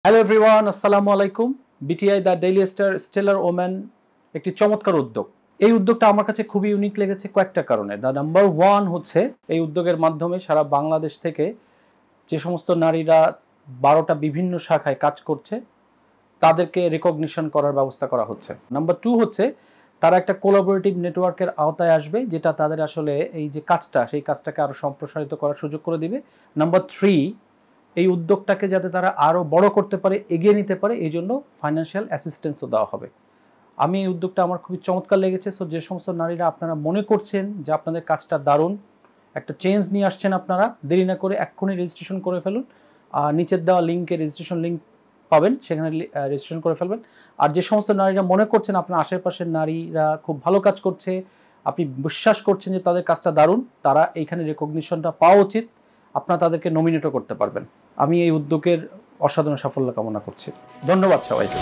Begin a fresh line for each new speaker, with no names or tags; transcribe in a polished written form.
Hello everyone, আসসালামু আলাইকুম। BTI the daily star stellar woman একটি চমৎকার উদ্যোগ। এই উদ্যোগটা আমার কাছে খুবই ইউনিক লেগেছে কয়েকটা কারণে। নাম্বার ওয়ান হচ্ছে এই উদ্যোগের মাধ্যমে সারা বাংলাদেশ থেকে যে সমস্ত নারীরা 12টা বিভিন্ন শাখায় কাজ করছে তাদেরকে রেকগনিশন করার ব্যবস্থা করা হচ্ছে। নাম্বার টু হচ্ছে তারা একটা কোলাবোরেটিভ নেটওয়ার্কের আওতায় আসবে, যেটা তাদের আসলে এই যে কাজটা সেই কাজটাকে আরও সম্প্রসারিত করার সুযোগ করে দিবে। নাম্বার থ্রি, এই উদ্যোগটাকে যাতে তারা আরও বড় করতে পারে, এগিয়ে নিতে পারে, এই জন্য ফাইন্যান্সিয়াল অ্যাসিস্ট্যান্সও দেওয়া হবে। আমি এই উদ্যোগটা আমার খুবই চমৎকার লেগেছে। সো যে সমস্ত নারীরা আপনারা মনে করছেন যে আপনাদের কাজটা দারুণ, একটা চেঞ্জ নিয়ে আসছেন, আপনারা দেরি না করে এক্ষুনি রেজিস্ট্রেশন করে ফেলুন। নিচের দেওয়া লিঙ্কে রেজিস্ট্রেশন লিঙ্ক পাবেন, সেখানে রেজিস্ট্রেশন করে ফেলবেন। আর যে সমস্ত নারীরা মনে করছেন আপনার আশেপাশের নারীরা খুব ভালো কাজ করছে, আপনি বিশ্বাস করছেন যে তাদের কাজটা দারুণ, তারা এইখানে রেকগনিশনটা পাওয়া উচিত, আপনারা তাদেরকে নমিনেটও করতে পারবেন। আমি এই উদ্যোগের অসাধারণ সাফল্য কামনা করছি। ধন্যবাদ সবাইকে।